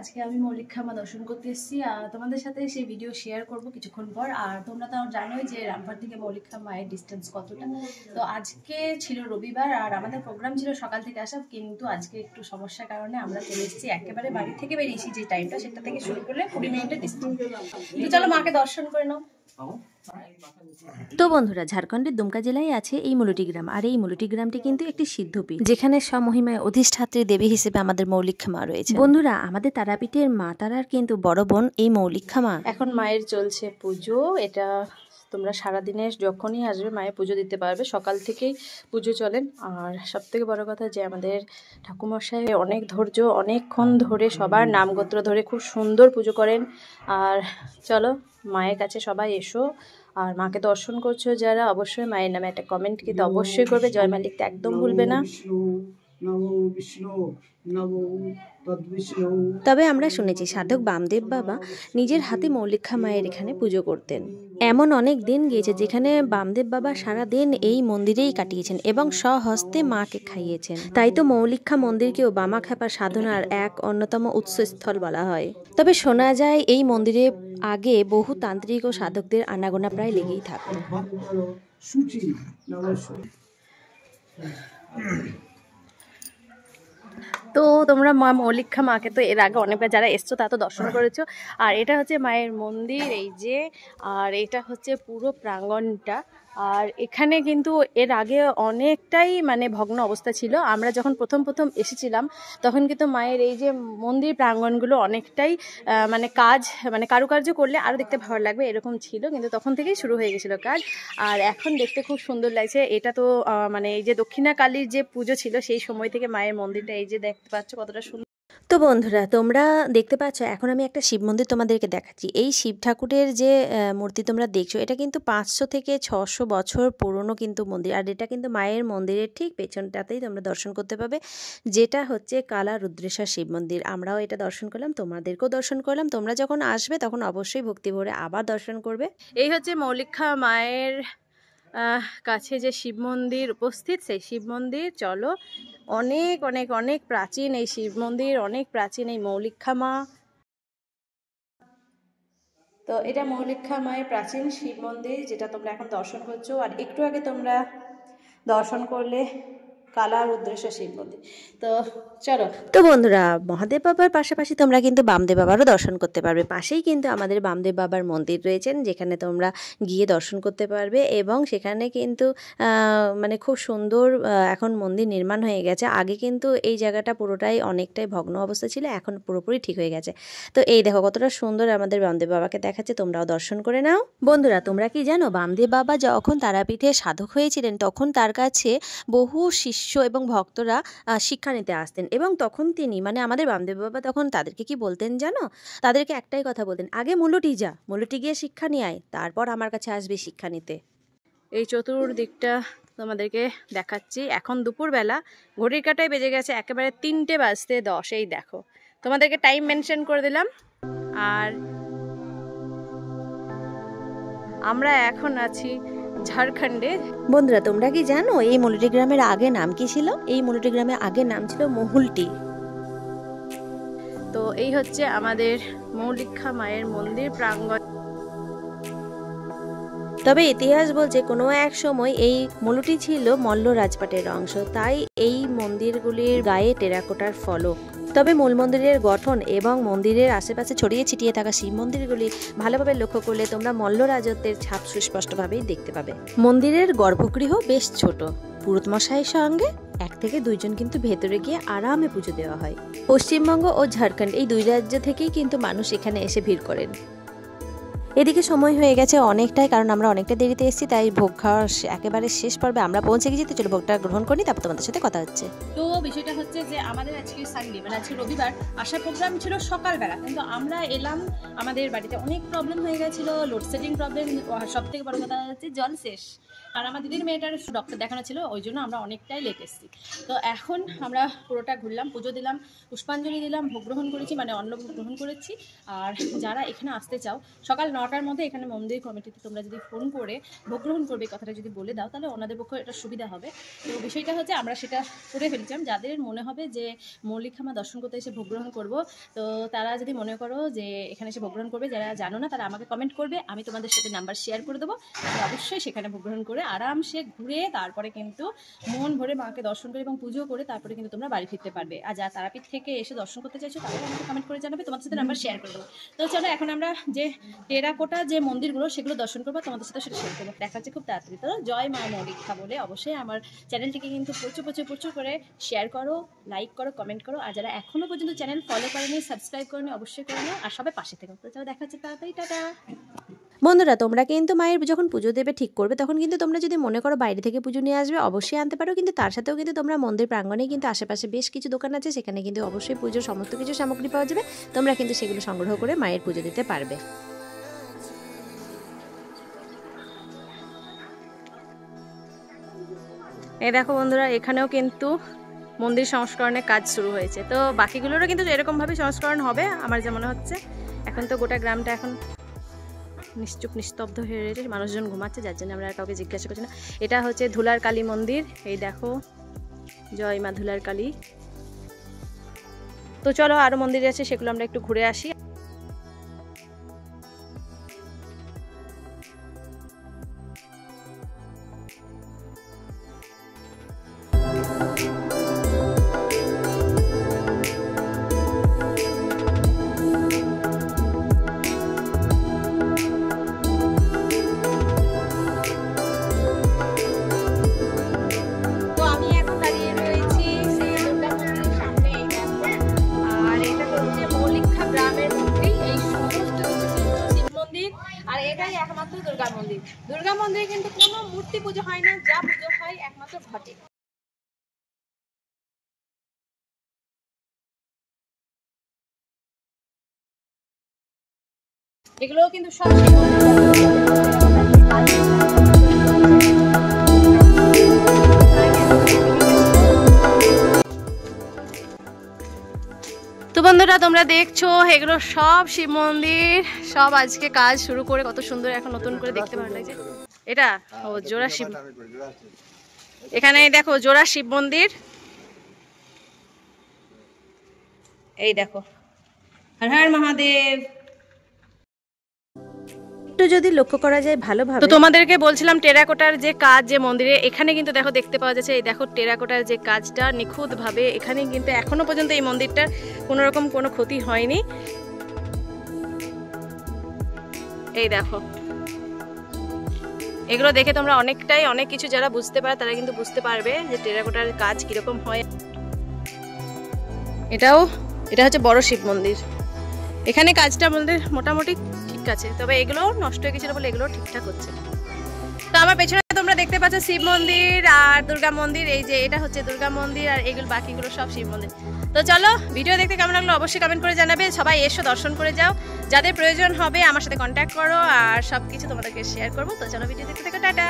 আজকে আমি মৌলিকখামা দর্শন করতে এসেছি আর তোমাদের সাথে সেই ভিডিও শেয়ার করব কিছুক্ষণ পর। আর তোমরা তো জানোই যে রামপুরহাট থেকে মৌলিকখামায়ের ডিস্টেন্স কতটা। তো আজকে ছিল রবিবার আর আমাদের প্রোগ্রাম ছিল সকাল থেকে আসা, কিন্তু আজকে একটু সমস্যার কারণে আমরা চলে এসেছি একেবারে বাড়ি থেকে বেরিয়েছি যে টাইমটা, সেটা থেকে শুরু করলে 20 মিনিটের ডিস্টেন্স। তো চলো মাকে দর্শন করে নাও। তো বন্ধুরা, ঝাড়খণ্ডের দুমকা জেলায় আছে এই মুলুটি গ্রাম। আর এই মুলুটি গ্রামটি কিন্তু একটি সিদ্ধপীঠ, যেখানে স্বমহিমায় অধিষ্ঠাত্রী দেবী হিসেবে আমাদের মৌলিকখামা রয়েছে। বন্ধুরা, আমাদের তারাপীঠের মা তারার কিন্তু বড় বোন এই মৌলিকখামা। এখন মায়ের চলছে পুজো। এটা তোমরা সারাদিনের যখনই আসবে মায়ের পুজো দিতে পারবে, সকাল থেকেই পুজো চলেন। আর সবথেকে বড় কথা যে আমাদের ঠাকুমশাই অনেক ধৈর্য, অনেকক্ষণ ধরে সবার নামগোত্র ধরে খুব সুন্দর পুজো করেন। আর চলো মায়ের কাছে সবাই এসো, আর মাকে দর্শন করছো যারা অবশ্যই মায়ের নামে একটা কমেন্ট কিন্তু অবশ্যই করবে, জয় মা লিখতে একদম ভুলবে না। তবে আমরা শুনেছি সাধক বামদেব বাবা নিজের হাতে মৌলিকখামায়ের এখানে পুজো করতেন। এমন অনেক দিন গিয়েছে যেখানে বামদেব বাবা সারা দিন এই মন্দিরেই কাটিয়েছেন এবং স্বহস্তে মাকে খাইয়েছেন। তাই তো মৌলিকখা মন্দিরকেও বামাখ্যাপা সাধনার এক অন্যতম উৎসস্থল বলা হয়। তবে শোনা যায় এই মন্দিরে আগে বহু তান্ত্রিক ও সাধকদের আনাগোনা প্রায় লেগেই থাকত। তো তোমরা মা মৌলিকখামাকে তো এর আগে অনেকবার যারা এসছো তা তো দর্শন করেছো। আর এটা হচ্ছে মায়ের মন্দির, এই যে। আর এটা হচ্ছে পুরো প্রাঙ্গণটা। আর এখানে কিন্তু এর আগে অনেকটাই মানে ভগ্ন অবস্থা ছিল। আমরা যখন প্রথম এসেছিলাম তখন কিন্তু মায়ের এই যে মন্দির প্রাঙ্গণগুলো অনেকটাই মানে কারুকার্য করলে আরও দেখতে ভালো লাগবে এরকম ছিল, কিন্তু তখন থেকেই শুরু হয়ে গেছিলো কাজ। আর এখন দেখতে খুব সুন্দর লাগছে। এটা তো মানে এই যে দক্ষিণা কালীর যে পুজো ছিল সেই সময় থেকে মায়ের মন্দিরটা এই যে দেখতে পাচ্ছ কতটা সুন্দর। তো বন্ধুরা, তোমরা দেখতে পাচ্ছ এখন আমি একটা শিব মন্দির তোমাদেরকে দেখাচ্ছি। এই শিব ঠাকুরের যে মূর্তি তোমরা দেখছো, এটা কিন্তু 500 থেকে 600 বছর পুরনো কিন্তু মন্দির। আর এটা কিন্তু মায়ের মন্দিরের ঠিক পেছনটাতেই তোমরা দর্শন করতে পাবে, যেটা হচ্ছে কালা রুদ্রেশ্বর শিব মন্দির। আমরাও এটা দর্শন করলাম, তোমাদেরকেও দর্শন করলাম। তোমরা যখন আসবে তখন অবশ্যই ভক্তি ভরে আবার দর্শন করবে। এই হচ্ছে মৌলিকখা মায়ের কাছে যে শিব মন্দির উপস্থিত, সেই শিব মন্দির। চলো, অনেক অনেক অনেক প্রাচীন এই শিব মন্দির, অনেক প্রাচীন এই মৌলিকখামা। তো এটা মৌলিকখামায়ের প্রাচীন শিব মন্দির, যেটা তোমরা এখন দর্শন করছো। আর একটু আগে তোমরা দর্শন করলে কালা রুদ্রেশ্বর শিব মন্দির। তো চলো। তো বন্ধুরা, মহাদেব বাবার পাশাপাশি তোমরা কিন্তু বামদেব বাবারও দর্শন করতে পারবে। পাশেই কিন্তু আমাদের বামদেব বাবার মন্দির রয়েছেন, যেখানে তোমরা গিয়ে দর্শন করতে পারবে। এবং সেখানে কিন্তু মানে খুব সুন্দর এখন মন্দির নির্মাণ হয়ে গেছে। আগে কিন্তু এই জায়গাটা পুরোটাই অনেকটাই ভগ্ন অবস্থা ছিল, এখন পুরোপুরি ঠিক হয়ে গেছে। তো এই দেখো কতটা সুন্দর আমাদের বামদেব বাবাকে দেখাচ্ছে, তোমরাও দর্শন করে নাও। বন্ধুরা, তোমরা কি জানো বামদেব বাবা যখন তারাপীঠে সাধক হয়েছিলেন তখন তার কাছে বহু শিষ্য এবং ভক্তরা শিক্ষা নিতে আসতেন। এবং তখন তিনি মানে আমাদের বামদেব বাবা তখন তাদেরকে কি বলতেন জানো? তাদেরকে একটাই কথা বলতেন, আগে মুলুটি যা, মুলুটি গিয়ে শিক্ষা নিয়ে আয়, তারপর আমার কাছে আসবে শিক্ষা নিতে। এই চতুর্দিকটা তোমাদেরকে দেখাচ্ছি। এখন দুপুরবেলা, ঘড়ির কাঁটায় বেজে গেছে একেবারে 3:10। এই দেখো, তোমাদেরকে টাইম মেনশন করে দিলাম। আর আমরা এখন আছি ঝাড়খণ্ডে। বন্ধুরা, তোমরা কি জানো এই মুলুটি গ্রামের আগে নাম কি ছিল? এই মুলুটি গ্রামের আগে নাম ছিল মহুলটি। তো এই হচ্ছে আমাদের মৌলিকখা মায়ের মন্দির প্রাঙ্গণ। তবে ইতিহাস বলছে কোনো এক সময় এই মুলুটি ছিল মল্ল রাজপাটের অংশ, তাই এই মন্দিরগুলির গায়ে টেরাকোটার ফলক। তবে মূল মন্দিরের গঠন এবং মন্দিরের আশেপাশে ছড়িয়ে ছিটিয়ে থাকা শিব মন্দিরগুলি ভালোভাবে লক্ষ্য করলে তোমরা মল্ল রাজত্বের ছাপ সুস্পষ্টভাবেই দেখতে পাবে। মন্দিরের গর্ভগৃহ বেশ ছোট। পুরোহিত মশাইয়ের সঙ্গে 1 থেকে 2 জন কিন্তু ভেতরে গিয়ে আরামে পুজো দেওয়া হয়। পশ্চিমবঙ্গ ও ঝাড়খণ্ড এই 2 রাজ্য থেকেই কিন্তু মানুষ এখানে এসে ভিড় করেন। এদিকে সময় হয়ে গেছে অনেকটাই, কারণ আমরা অনেকটা দেরিতে এসেছি, তাই ভোগ খাওয়ার একেবারে শেষ পর্বে আমরা পৌঁছে গেছি। তো চলো ভোগটা গ্রহণ করি, তারপর তোমাদের সাথে কথা হচ্ছে। তো বিষয়টা হচ্ছে যে আমাদের আজকে সানডে, মানে আজকে রবিবার, আসার প্রোগ্রাম ছিল সকালবেলা, কিন্তু আমরা এলাম, আমাদের বাড়িতে অনেক প্রবলেম হয়ে গেছিলো, লোডশেডিং প্রবলেম, সব থেকে বড় কথা হচ্ছে জল শেষ। আর আমার দিদির মেয়েটার ডক্টর দেখানো ছিল, ওই জন্য আমরা অনেকটাই লেট এসেছি। তো এখন আমরা পুরোটা ঘুরলাম, পুজো দিলাম, পুষ্পাঞ্জলি দিলাম, ভোগ গ্রহণ করেছি, মানে অন্ন গ্রহণ করেছি। আর যারা এখানে আসতে চাও, সকাল 9টার মধ্যে এখানে মন্দির কমিটিতে তোমরা যদি ফোন করে ভোগ গ্রহণ করবে কথাটা যদি বলে দাও, তাহলে ওনাদের পক্ষে এটা সুবিধা হবে। তো বিষয়টা হচ্ছে আমরা সেটা করে ফেলেছিলাম। যাদের মনে হবে যে মৌলিকা মা দর্শন করতে এসে ভোগ গ্রহণ করবো, তো তারা যদি মনে করো যে এখানে এসে ভোগ গ্রহণ করবে, যারা জানো না তারা আমাকে কমেন্ট করবে, আমি তোমাদের সাথে নাম্বার শেয়ার করে দেবো। তোমরা অবশ্যই সেখানে ভোগ গ্রহণ করে আরামসে ঘুরে তারপরে কিন্তু মন ভরে মাকে দর্শন করে এবং পুজো করে তারপরে কিন্তু তোমরা বাড়ি ফিরতে পারবে। আর যারা তারাপীঠ থেকে এসে দর্শন করতে চাইছো তারাও আমাকে কমেন্ট করে জানাবে, তোমাদের সাথে নাম্বার শেয়ার করে দেবো। তো চলো এখন আমরা যে টেরাকোটা যে মন্দিরগুলো সেগুলো দর্শন করবো, তোমাদের সাথে সেটা শেয়ার করবো। দেখা যাচ্ছে খুব তাড়াতাড়ি। তো জয় মা মৌলিকা বলে অবশ্যই আমার চ্যানেলটিকে কিন্তু প্রচুর করে শেয়ার করো, লাইক করো, কমেন্ট করো। আর যারা এখনো পর্যন্ত চ্যানেল ফলো করেনি, সাবস্ক্রাইব করেনি, অবশ্যই করে নাও। আর সবাই পাশে থেকো। তো চলো দেখা হচ্ছে তাড়াতাড়ি, টাটা। বন্ধুরা, তোমরা কিন্তু মায়ের যখন পুজো দেবে ঠিক করবে, তখন কিন্তু তোমরা যদি মনে করো বাইরে থেকে পুজো নিয়ে আসবে, অবশ্যই আনতে পারো। কিন্তু তার সাথেও কিন্তু তোমরা মন্দির প্রাঙ্গণে কিন্তু আশেপাশে বেশ কিছু দোকান আছে, সেখানে কিন্তু অবশ্যই পুজোর সমস্ত কিছু সামগ্রী পাওয়া যাবে। তোমরা কিন্তু সেগুলো সংগ্রহ করে মায়ের পুজো দিতে পারবে। এই দেখো বন্ধুরা, এখানেও কিন্তু মন্দির সংস্করণের কাজ শুরু হয়েছে। তো বাকিগুলোরও কিন্তু এরকমভাবে সংস্করণ হবে আমার যা মনে হচ্ছে। এখন তো গোটা গ্রামটা এখন নিশ্চুপ নিস্তব্ধ হয়ে রয়েছে, মানুষজন ঘুমাচ্ছে, যার জন্য আমরা আর কাউকে জিজ্ঞাসা করছি না। এটা হচ্ছে ধুলার কালী মন্দির। এই দেখো, জয় মা ধুলার কালী। তো চলো আরো মন্দির আছে, সেগুলো আমরা একটু ঘুরে আসি। আর এটাই একমাত্র দুর্গা মন্দির। দুর্গা মন্দিরে কিন্তু কোনো মূর্তি পুজো হয় না, যা পুজো হয় একমাত্র ঘটে। এগুলোও কিন্তু সব বন্ধুরা তোমরা দেখছো এগুলো সব শিব মন্দির, সব আজকে কাজ শুরু করে কত সুন্দর এখন নতুন করে দেখতে ভালো লাগছে। এটা ও জোড়া শিব, এখানে দেখো জোড়া শিব মন্দির। এই দেখো, হর হর মহাদেব। যদি লক্ষ্য করা যায় ভালোভাবে, তো তোমাদেরকে বলছিলাম টেরাকোটার যে কাজ যে মন্দিরে, এখানে কিন্তু দেখো দেখতে পাওয়া যাচ্ছে। এই দেখো টেরাকোটার যে কাজটা নিখুঁত ভাবে, এখানে কিন্তু এখনো পর্যন্ত এই মন্দিরটার কোনো রকম কোনো ক্ষতি হয়নি। এই দেখো, এগুলো দেখে তোমরা অনেক কিছু যারা বুঝতে পারে তারা কিন্তু বুঝতে পারবে যে টেরাকোটার কাজ কিরকম হয়। এটা হচ্ছে বড় শিব মন্দির। এখানে কাজটা আমাদের মোটামুটি ঠিক আছে, তবে এগুলো নষ্ট হয়ে গেছিল বলে এগুলো ঠিকঠাক হচ্ছে। তো আমার পেছনে তোমরা দেখতে পাচ্ছ শিব মন্দির আর দুর্গা মন্দির। এই যে এটা হচ্ছে দুর্গা মন্দির আর এগুলো বাকিগুলো সব শিব মন্দির। তো চলো, ভিডিও দেখতে কেমন লাগলো অবশ্যই কমেন্ট করে জানাবে। সবাই এসো, দর্শন করে যাও। যাদের প্রয়োজন হবে আমার সাথে কন্ট্যাক্ট করো, আর সবকিছু তোমাদেরকে শেয়ার করবো। তো চলো ভিডিও দেখতে থাকো, টাটা।